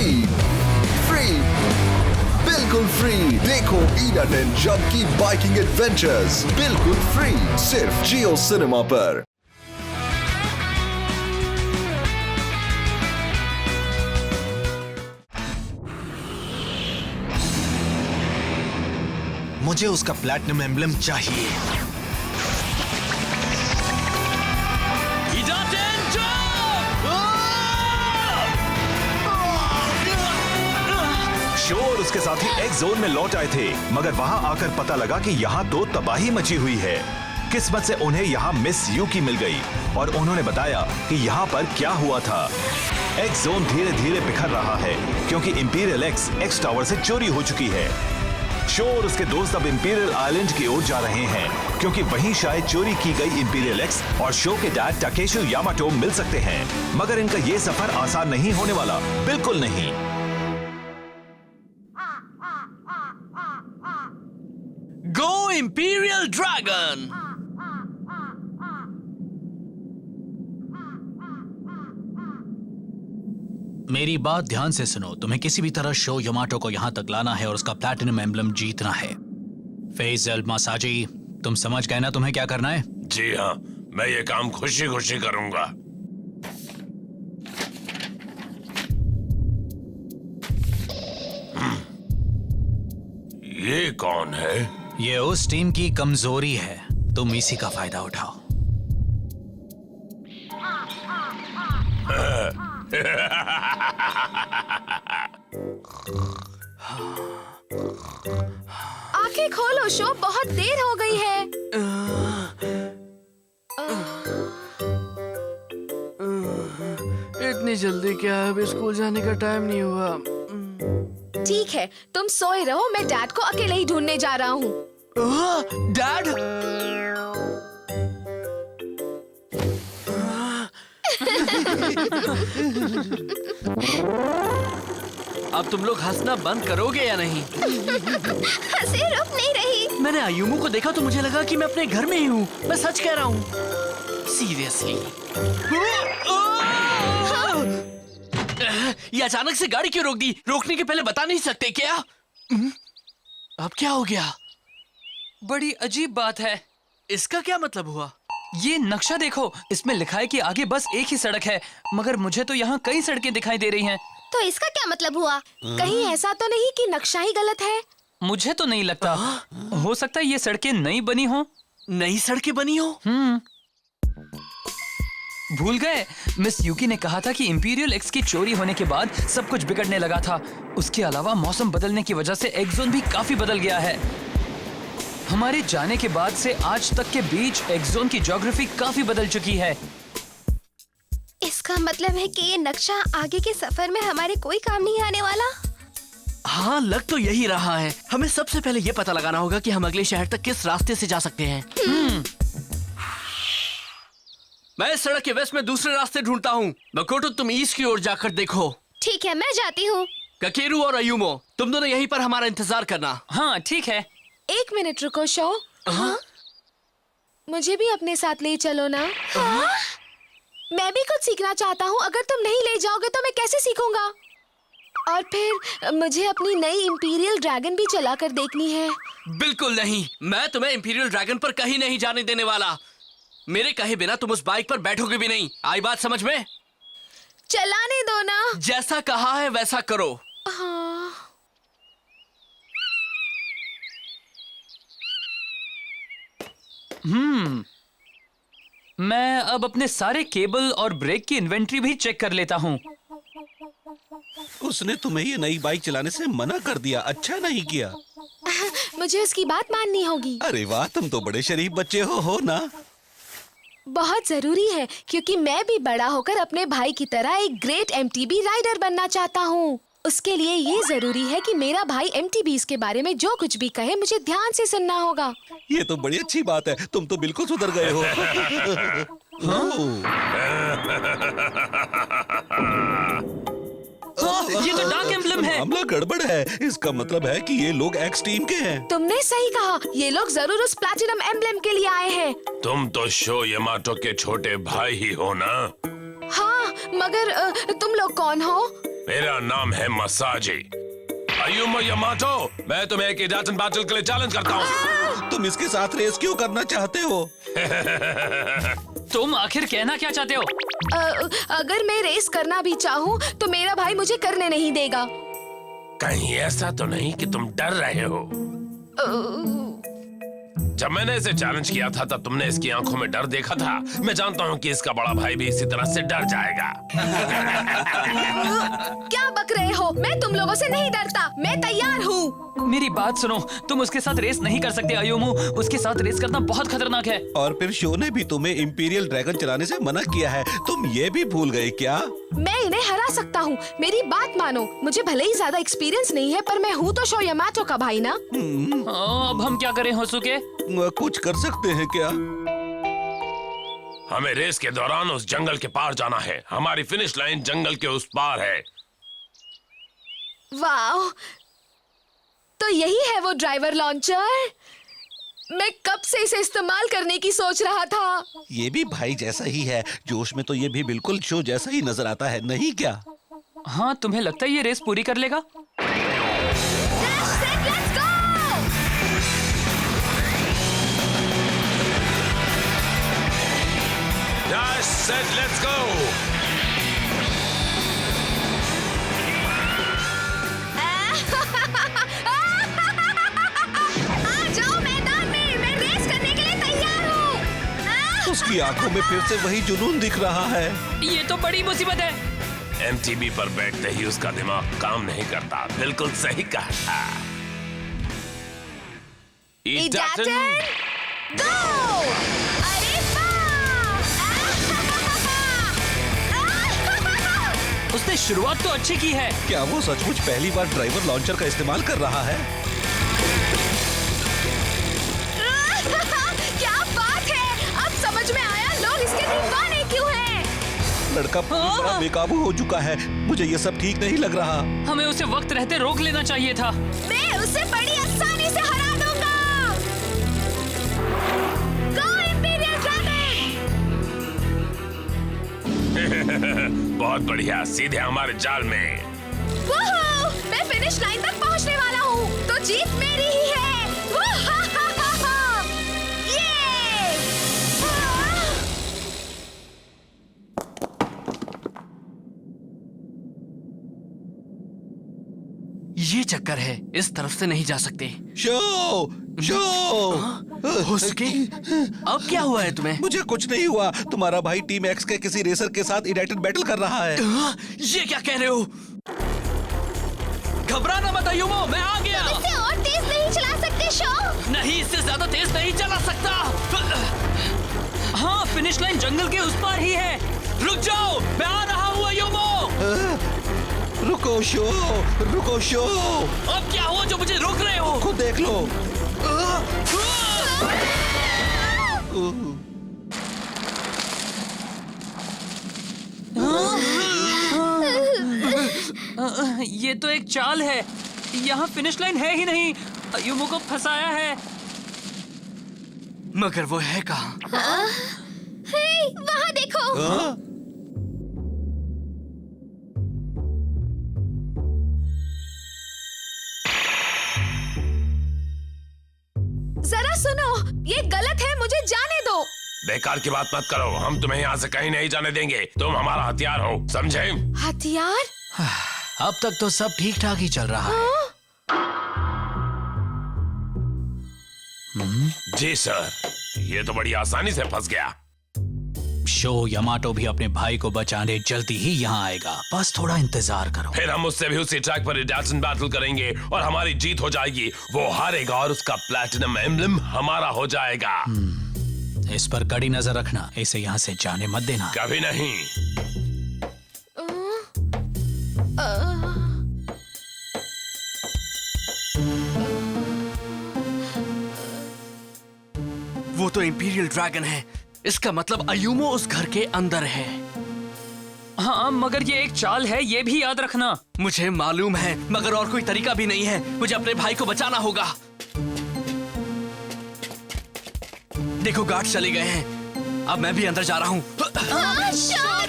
Free, बिल्कुल free. देखो Eden and जब की बाइकिंग एडवेंचर्स बिल्कुल फ्री, सिर्फ जियो सिनेमा पर। मुझे उसका प्लैटिनम एम्ब्लेम चाहिए। शो और उसके साथी एक्स जोन में लौट आए थे, मगर वहां आकर पता लगा कि यहाँ तो तबाही मची हुई है। किस्मत से उन्हें यहाँ मिस यूकी मिल गई और उन्होंने बताया कि यहाँ पर क्या हुआ था। एक्स जोन धीरे धीरे बिखर रहा है क्योंकि इंपीरियल एक्स टावर से चोरी हो चुकी है। शो और उसके दोस्त अब इंपीरियल आइलैंड की ओर जा रहे हैं क्योंकि वहीं शायद चोरी की गई इंपीरियल एक्स और शो के डैड टाकेशु यामाटो मिल सकते हैं। मगर इनका ये सफर आसान नहीं होने वाला, बिल्कुल नहीं। गो इंपीरियल ड्रैगन! मेरी बात ध्यान से सुनो। तुम्हें किसी भी तरह शो यामाटो को यहाँ तक लाना है और उसका प्लैटिनम एम्ब्लेम जीतना है। फेज़ल मासाजी, तुम समझ गए ना तुम्हें क्या करना है? जी हाँ, मैं ये काम खुशी खुशी करूंगा। ये कौन है? ये उस टीम की कमजोरी है, तुम इसी का फायदा उठाओ। आंखें खोलो शो, बहुत देर हो गई है। इतनी जल्दी क्या है? अभी स्कूल जाने का टाइम नहीं हुआ। ठीक है, तुम सोए रहो, मैं डैड को अकेले ही ढूंढने जा रहा हूँ। डैड? अब तुम लोग हंसना बंद करोगे या नहीं? हंसे रुक नहीं रही। मैंने आयुमू को देखा तो मुझे लगा कि मैं अपने घर में ही हूँ। मैं सच कह रहा हूँ, सीरियसली। ये अचानक से गाड़ी क्यों रोक दी? रोकने के पहले बता नहीं सकते क्या? अब क्या हो गया? बड़ी अजीब बात है। इसका क्या मतलब हुआ? ये नक्शा देखो, इसमें लिखा है कि आगे बस एक ही सड़क है, मगर मुझे तो यहाँ कई सड़कें दिखाई दे रही हैं। तो इसका क्या मतलब हुआ? कहीं ऐसा तो नहीं कि नक्शा ही गलत है? मुझे तो नहीं लगता। हो सकता है ये सड़कें नई बनी हो। नई सड़कें बनी हो? भूल गए, मिस यूकी ने कहा था कि इंपीरियल एक्स की चोरी होने के बाद सब कुछ बिगड़ने लगा था। उसके अलावा मौसम बदलने की वजह से एक्स जोन भी काफी बदल गया है। हमारे जाने के बाद से आज तक के बीच एक्स जोन की ज्योग्राफी काफी बदल चुकी है। इसका मतलब है कि ये नक्शा आगे के सफर में हमारे कोई काम नहीं आने वाला। हाँ, लग तो यही रहा है। हमें सबसे पहले ये पता लगाना होगा कि हम अगले शहर तक किस रास्ते से जा सकते हैं। मैं इस सड़क के वेस्ट में दूसरे रास्ते ढूंढता हूँ। मकोटो, तुम ईस्ट की ओर जाकर देखो। ठीक है, मैं जाती हूँ। ककेरू और अयुमो, तुम दोनों यहीं पर हमारा इंतजार करना। हाँ, ठीक है। एक मिनट रुको शो। हाँ? मुझे भी अपने साथ ले चलो ना। हाँ? मैं भी कुछ सीखना चाहता हूँ। अगर तुम नहीं ले जाओगे तो मैं कैसे सीखूंगा? और फिर मुझे अपनी नई इंपीरियल ड्रैगन भी चलाकर देखनी है। बिल्कुल नहीं, मैं तुम्हें इंपीरियल ड्रैगन पर कहीं नहीं जाने देने वाला। मेरे कहे बिना तुम उस बाइक पर बैठोगे भी नहीं। आई बात समझ में? चलाने दो ना। जैसा कहा है वैसा करो। हाँ। मैं अब अपने सारे केबल और ब्रेक की इन्वेंट्री भी चेक कर लेता हूँ। उसने तुम्हें ये नई बाइक चलाने से मना कर दिया। अच्छा नहीं किया। मुझे उसकी बात माननी होगी। अरे वाह, तुम तो बड़े शरीफ बच्चे हो ना? बहुत जरूरी है क्योंकि मैं भी बड़ा होकर अपने भाई की तरह एक ग्रेट एमटीबी राइडर बनना चाहता हूँ। उसके लिए ये जरूरी है कि मेरा भाई एमटीबीज के बारे में जो कुछ भी कहे मुझे ध्यान से सुनना होगा। ये तो बड़ी अच्छी बात है, तुम तो बिल्कुल सुधर गए हो। ये तो डार्क एम्ब्लेम है। मामला गड़बड़ है। इसका मतलब है कि ये लोग एक्स टीम के हैं। तुमने सही कहा, ये लोग जरूर उस प्लैटिनम एम्ब्लेम के लिए आए हैं। तुम तो शो यामाटो के छोटे भाई ही हो ना? हाँ, मगर तुम लोग कौन हो? मेरा नाम है मसाजी अयुमा यामाटो। मैं तुम्हें एक इडाटन बैटल के लिए चैलेंज करता हूँ। तुम इसके साथ रेस क्यों करना चाहते हो? तुम आखिर कहना क्या चाहते हो? अगर मैं रेस करना भी चाहूँ तो मेरा भाई मुझे करने नहीं देगा। कहीं ऐसा तो नहीं कि तुम डर रहे हो? जब मैंने इसे चैलेंज किया था तब तुमने इसकी आंखों में डर देखा था। मैं जानता हूँ कि इसका बड़ा भाई भी इसी तरह से डर जाएगा। क्या बक रहे हो? मैं तुम लोगों से नहीं डरता। मैं तैयार हूँ। मेरी बात सुनो, तुम उसके साथ रेस नहीं कर सकते अयुमू। उसके साथ रेस करना बहुत खतरनाक है। और फिर शो ने भी तुम्हें इंपीरियल ड्रैगन चलाने से मना किया है। तुम ये भी भूल गए क्या? मैं इन्हें हरा सकता हूँ। मेरी बात मानो। मुझे भले ही ज्यादा एक्सपीरियंस नहीं है पर मैं हूँ तो शो यामाटो का भाई ना। अब हम क्या करें होसुके? कुछ कर सकते हैं क्या? हमें रेस के दौरान उस जंगल के पार जाना है। हमारी फिनिश लाइन जंगल के उस पार है। वाह, तो यही है वो ड्राइवर लॉन्चर। मैं कब से इसे इस्तेमाल करने की सोच रहा था। ये भी भाई जैसा ही है। जोश में तो ये भी बिल्कुल शो जैसा ही नजर आता है, नहीं क्या? हाँ, तुम्हें लगता है ये रेस पूरी कर लेगा? Dash, set, let's go! आ जाओ मैदान में। मैं रेस करने के लिए तैयार हूँ। उसकी आंखों में फिर से वही जुनून दिख रहा है। ये तो बड़ी मुसीबत है। MTB पर बैठते ही उसका दिमाग काम नहीं करता। बिल्कुल सही कहा था। इडाटन, गो! अरे उसने शुरुआत तो अच्छी की है। क्या वो सचमुच पहली बार ड्राइवर लॉन्चर का इस्तेमाल कर रहा है? क्या बात है! अब समझ में आया लोग इसके दीवाने क्यों हैं। लड़का पूरी तरह बेकाबू हो चुका है। मुझे ये सब ठीक नहीं लग रहा। हमें उसे वक्त रहते रोक लेना चाहिए था। मैं उसे बड़ी आसानी से हरा दूंगा। गो इंपीरियल ड्रैगन! बहुत बढ़िया, सीधे हमारे जाल में। वूहू! मैं फिनिश लाइन तक पहुंचने वाला हूँ, तो जीत मेरी ही है। ये! ये चक्कर है, इस तरफ से नहीं जा सकते। शो! शो! हो सके? अब क्या हुआ है तुम्हें? मुझे कुछ नहीं हुआ। तुम्हारा भाई टीम एक्स के किसी रेसर के साथ इडाटन बैटल कर रहा है। ये क्या कह रहे हो? घबराना मत अयुमो, मैं आ गया। इसे और तेज नहीं चला सकते शो। नहीं, इससे ज्यादा तेज नहीं चला सकता। हाँ, फिनिश लाइन जंगल के उस पार ही है। रुक जाओ, मैं आ रहा हूँ अयुमो। रुको शो! रुको शो! अब क्या हुआ जो मुझे रोक रहे हो? खुद देख लो। ये तो एक चाल है। यहाँ फिनिश लाइन है ही नहीं। अयुमो को फंसाया है। मगर वो है कहाँ? हे, वहाँ देखो। जरा सुनो, ये गलत है। मुझे जाने दो। बेकार की बात मत करो। हम तुम्हें यहाँ से कहीं नहीं जाने देंगे। तुम हमारा हथियार हो, समझे? हथियार? अब तक तो सब ठीक ठाक ही चल रहा है। जी सर, ये तो बड़ी आसानी से फंस गया। शो यामाटो भी अपने भाई को बचाने जल्दी ही यहाँ आएगा। बस थोड़ा इंतजार करो। फिर हम उससे भी उसी ट्रैक पर इडाटन बैटल करेंगे और हमारी जीत हो जाएगी। वो हारेगा और उसका प्लैटिनम एम्ब्लम हमारा हो जाएगा। इस पर कड़ी नजर रखना। इसे यहाँ से जाने मत देना। कभी नहीं। वो तो इंपीरियल ड्रैगन है। इसका मतलब अयुमो उस घर के अंदर है। हाँ, मगर ये एक चाल है, ये भी याद रखना। मुझे मालूम है, मगर और कोई तरीका भी नहीं है। मुझे अपने भाई को बचाना होगा। देखो, गार्ड चले गए हैं। अब मैं भी अंदर जा रहा हूँ।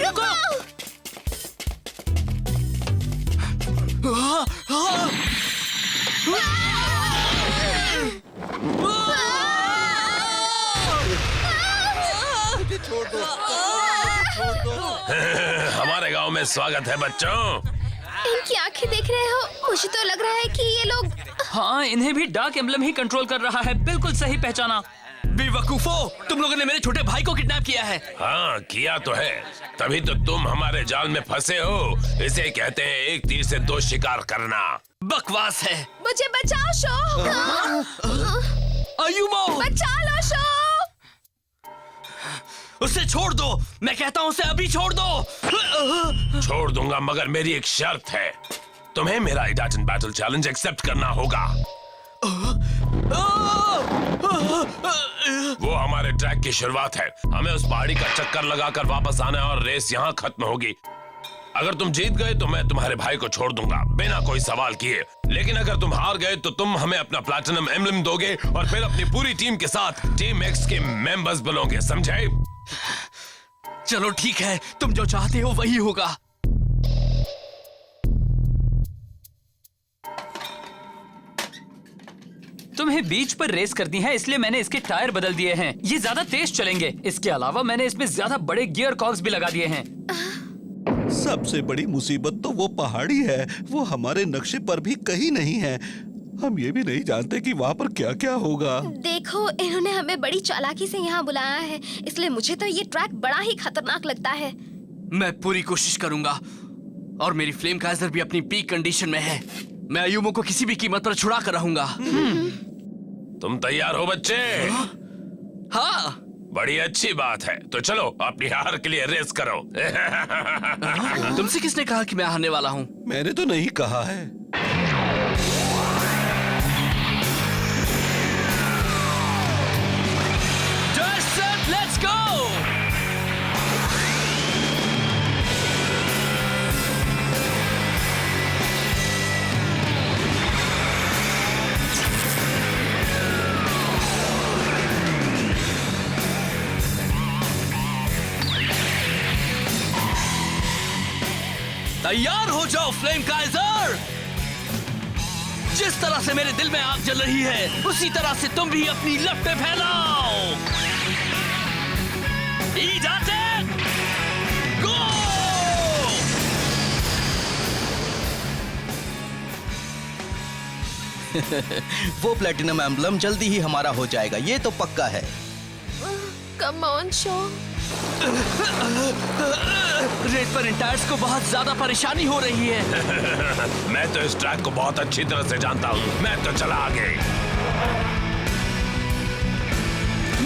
रुको। हमारे गांव में स्वागत है बच्चों। इनकी आंखें देख रहे हो? मुझे तो लग रहा है कि ये लोग हाँ, इन्हें भी डार्क एम्बलम ही कंट्रोल कर रहा है। बिल्कुल सही पहचाना। बेवकूफो, तुम लोगों ने मेरे छोटे भाई को किडनैप किया है। हाँ किया तो है, तभी तो तुम हमारे जाल में फंसे हो। इसे कहते हैं एक तीर से दो शिकार करना। बकवास है। मुझे बचाओ शो। अयुमो, बचा लो शो। उसे छोड़ दो। मैं कहता हूँ उसे अभी छोड़ दो। छोड़ दूंगा, मगर मेरी एक शर्त है। तुम्हें मेरा इडाटन बैटल चैलेंज एक्सेप्ट करना होगा। वो हमारे ट्रैक की शुरुआत है। हमें उस पहाड़ी का चक्कर लगाकर वापस आना है और रेस यहाँ खत्म होगी। अगर तुम जीत गए तो मैं तुम्हारे भाई को छोड़ दूंगा बिना कोई सवाल किए। लेकिन अगर तुम हार गए तो तुम हमें अपना प्लैटिनम एम्बलम दोगे और फिर अपनी पूरी टीम के साथ टीम एक्स के मेंबर्स बनोगे, समझे? चलो ठीक है, तुम जो चाहते हो वही होगा। तुम्हें बीच पर रेस करनी है, इसलिए मैंने इसके टायर बदल दिए हैं। ये ज्यादा तेज चलेंगे। इसके अलावा मैंने इसमें ज्यादा बड़े गियर कॉक्स भी लगा दिए हैं। सबसे बड़ी मुसीबत तो वो पहाड़ी है। वो हमारे नक्शे पर भी कहीं नहीं है। हम ये भी नहीं जानते कि वहाँ पर क्या क्या होगा। देखो, इन्होंने हमें बड़ी चालाकी से यहाँ बुलाया है, इसलिए मुझे तो ये ट्रैक बड़ा ही खतरनाक लगता है। मैं पूरी कोशिश करूंगा और मेरी फ्लेम काइजर भी अपनी पीक कंडीशन में है। मैं अयुमो को किसी भी कीमत पर छुड़ा कर रहूंगा। तुम तैयार हो बच्चे? हाँ। बड़ी अच्छी बात है, तो चलो अपनी हार के लिए रेस करो। तुमसे किसने कहा कि मैं हारने वाला हूँ? मैंने तो नहीं कहा है। Let's go! तैयार हो जाओ फ्लेम काइजर। जिस तरह से मेरे दिल में आग जल रही है, उसी तरह से तुम भी अपनी लपटें फैलाओ। इडाटन, गो! वो प्लैटिनम एम्बलम जल्दी ही हमारा हो जाएगा, ये तो पक्का है। Come on show. रेत पर इन टायर्स को बहुत ज्यादा परेशानी हो रही है। मैं तो इस ट्रैक को बहुत अच्छी तरह से जानता हूँ। मैं तो चला आगे।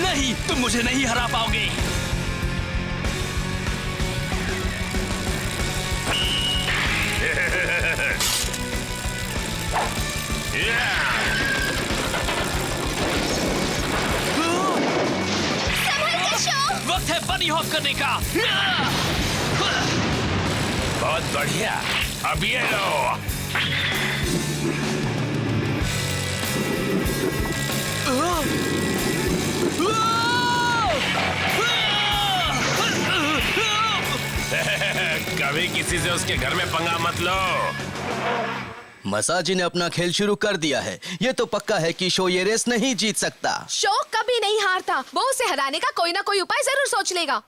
नहीं, तुम मुझे नहीं हरा पाओगे। वक्त है बनी हॉप करने का। बहुत बढ़िया, अब ये लो। कभी किसी से उसके घर में पंगा मत लो। मसाजी ने अपना खेल शुरू कर दिया है। ये तो पक्का है कि शो ये रेस नहीं जीत सकता। शो कभी नहीं हारता। वो उसे हराने का कोई ना कोई उपाय जरूर सोच लेगा।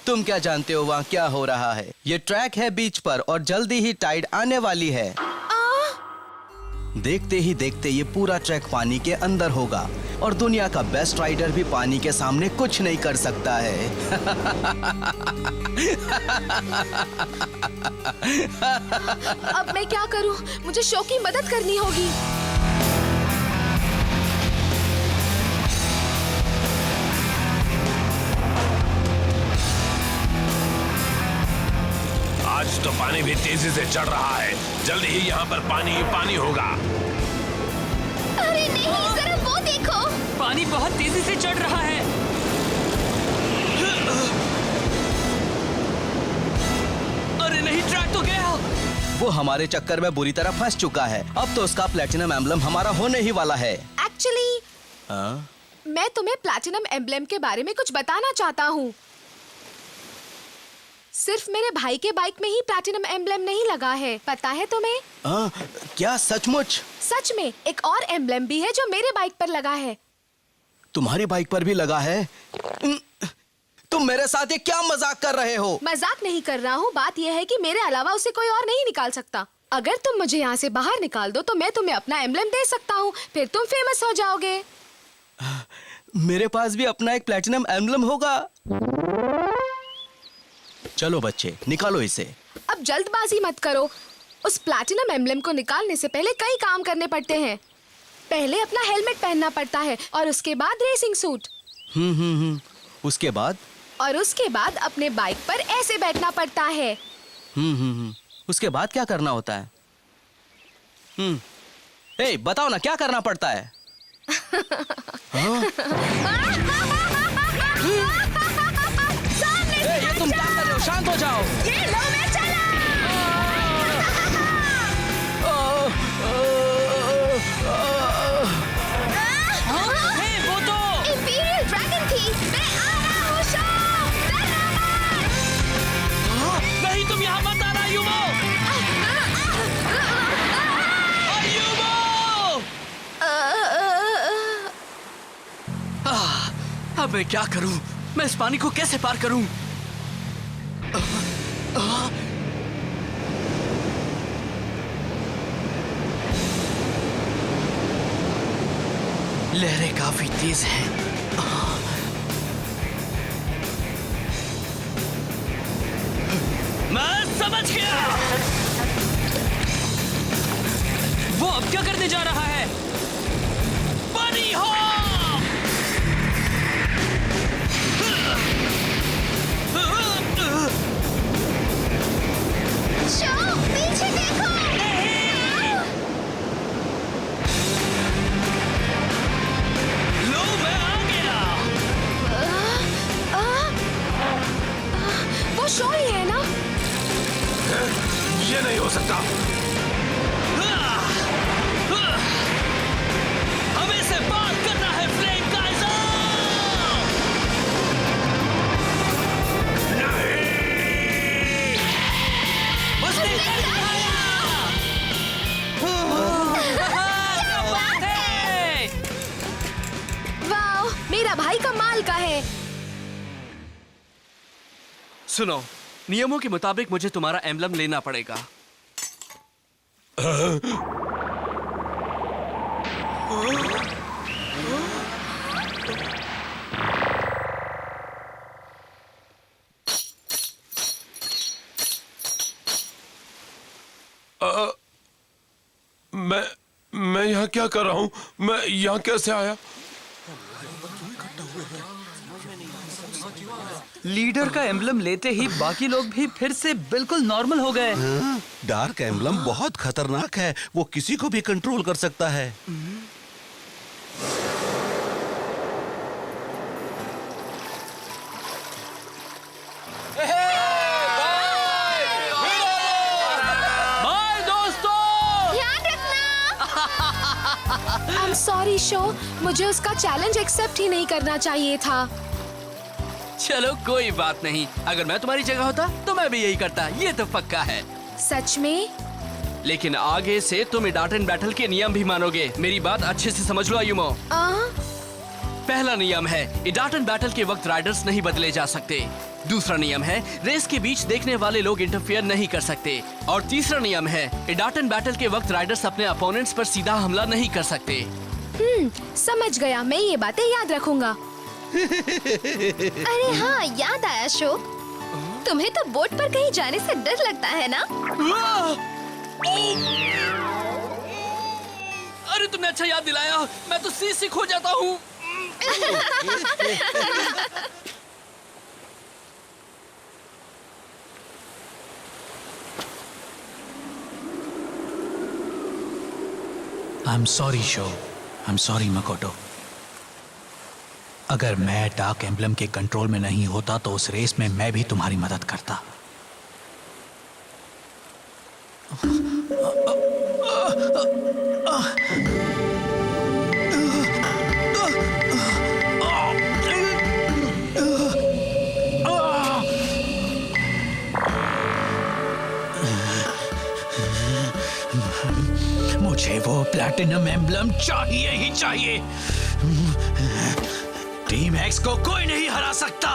तुम क्या जानते हो वहाँ क्या हो रहा है? ये ट्रैक है बीच पर और जल्दी ही टाइड आने वाली है। देखते ही देखते ये पूरा ट्रैक पानी के अंदर होगा और दुनिया का बेस्ट राइडर भी पानी के सामने कुछ नहीं कर सकता है। अब मैं क्या करूं? मुझे शो की मदद करनी होगी। आज तो पानी भी तेजी से चढ़ रहा है। जल्दी ही यहाँ पर पानी ही पानी होगा। अरे नहीं, जरा वो देखो। पानी बहुत तेजी से चढ़ रहा है। अरे नहीं, ट्रैक तो गया। वो हमारे चक्कर में बुरी तरह फंस चुका है। अब तो उसका प्लैटिनम एम्बलम हमारा होने ही वाला है। एक्चुअली मैं तुम्हें प्लैटिनम एम्बलम के बारे में कुछ बताना चाहता हूँ। सिर्फ मेरे भाई के बाइक में ही प्लैटिनम एम्ब्लेम नहीं लगा है, पता है तुम्हें? क्या सचमुच? सच में एक और एम्ब्लेम भी है जो मेरे बाइक पर लगा है। तुम्हारी बाइक पर भी लगा है? तुम मेरे साथ ये क्या मजाक कर रहे हो? मजाक नहीं कर रहा हूँ, बात यह है कि मेरे अलावा उसे कोई और नहीं निकाल सकता। अगर तुम मुझे यहाँ से बाहर निकाल दो तो मैं तुम्हें अपना एम्ब्लेम दे सकता हूँ, फिर तुम फेमस हो जाओगे। मेरे पास भी अपना एक प्लैटिनम एम्ब्लेम होगा। चलो बच्चे, निकालो इसे। अब जल्दबाजी मत करो। उस प्लैटिनम एम्ब्लेम को निकालने से पहले कई काम करने पड़ते हैं। पहले अपना हेलमेट पहनना पड़ता है और उसके बाद रेसिंग सूट। उसके बाद? और उसके बाद अपने बाइक पर ऐसे बैठना पड़ता है। उसके बाद क्या करना होता है? ए, बताओ ना, क्या करना पड़ता है? ये तुम क्या कर रहे हो? शांत हो जाओ। ये लो, मैं चला। वो तो इंपीरियल ड्रैगन थी। मैं आ रहा हूँ, शो। नहीं, तुम यहाँ मत आना युवो। अब मैं क्या करूं? मैं इस पानी को कैसे पार करूं? लहरें काफी तेज हैं। मैं समझ गया। वो अब क्या करने जा रहा है? बनी हो। शो, पीछे देखो। लो, मैं आ गया। वो शो ही है ना? ये नहीं हो सकता। हमें इसे पार करना है, फ्लेम काइज़र। उसने कर दिखाया। क्या बात है? वाओ, मेरा भाई कमाल का है। सुनो, नियमों के मुताबिक मुझे तुम्हारा एम्ब्लम लेना पड़ेगा। मैं यहाँ क्या कर रहा हूँ? मैं यहाँ कैसे आया? लीडर का एम्ब्लम लेते ही बाकी लोग भी फिर से बिल्कुल नॉर्मल हो गए। डार्क एम्ब्लम बहुत खतरनाक है, वो किसी को भी कंट्रोल कर सकता है। बाय दोस्तों। ध्यान रखना। I'm sorry, शो, मुझे उसका चैलेंज एक्सेप्ट ही नहीं करना चाहिए था। चलो कोई बात नहीं, अगर मैं तुम्हारी जगह होता तो मैं भी यही करता, ये तो पक्का है। सच में? लेकिन आगे से तुम इडाटन बैटल के नियम भी मानोगे। मेरी बात अच्छे से समझ लो आयुमो। पहला नियम है, इडाटन बैटल के वक्त राइडर्स नहीं बदले जा सकते। दूसरा नियम है, रेस के बीच देखने वाले लोग इंटरफेयर नहीं कर सकते। और तीसरा नियम है, इडाटन बैटल के वक्त राइडर्स अपने अपोनेंट्स पर सीधा हमला नहीं कर सकते। समझ गया, मैं ये बातें याद रखूंगा। अरे हाँ, याद आया शो, तुम्हें तो बोट पर कहीं जाने से डर लगता है ना? अरे तुमने अच्छा याद दिलाया, मैं तो सी खो जाता हूँ। I'm sorry, show. I'm sorry, मकोटो। अगर मैं डार्क एम्ब्लम के कंट्रोल में नहीं होता तो उस रेस में मैं भी तुम्हारी मदद करता। मुझे वो प्लैटिनम एम्बलम चाहिए ही चाहिए। टीम एक्स को कोई नहीं हरा सकता।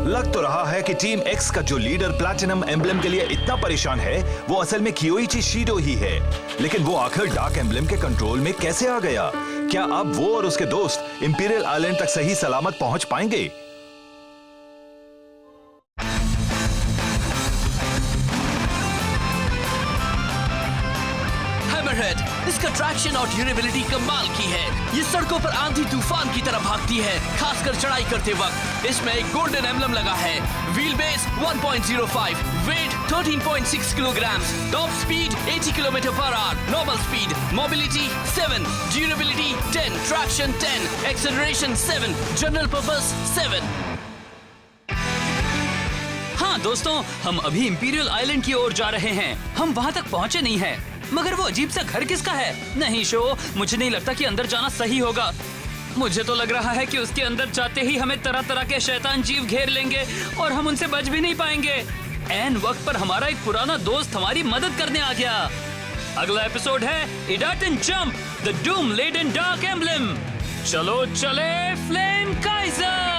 लग तो रहा है कि टीम एक्स का जो लीडर प्लैटिनम एम्बलम के लिए इतना परेशान है वो असल में कियोइची शीडो ही है। लेकिन वो आखिर डार्क एम्बलम के कंट्रोल में कैसे आ गया? क्या अब वो और उसके दोस्त इंपीरियल आइलैंड तक सही सलामत पहुंच पाएंगे? हैमरहेड, इसका ट्रैक्शन और ड्यूरेबिलिटी कमाल की है। ये सड़कों पर आंधी तूफान की तरह भागती है, खासकर चढ़ाई करते वक्त। इसमें एक गोल्डन एम्बलम लगा है। Wheel base 1.05, weight 13.6 kilogram, top speed 80 kilometre per hour, normal speed, mobility 7, durability 10, traction 10, acceleration 7, general purpose 7। हाँ दोस्तों, हम अभी इंपीरियल आइलैंड की ओर जा रहे हैं। हम वहाँ तक पहुँचे नहीं हैं। मगर वो अजीब सा घर किसका है? नहीं शो, मुझे नहीं लगता कि अंदर जाना सही होगा। मुझे तो लग रहा है कि उसके अंदर जाते ही हमें तरह तरह के शैतान जीव घेर लेंगे और हम उनसे बच भी नहीं पाएंगे। ऐन वक्त पर हमारा एक पुराना दोस्त हमारी मदद करने आ गया। अगला एपिसोड है Idaten jump, the doom laden dark emblem. चलो चले फ्लेम काइजर।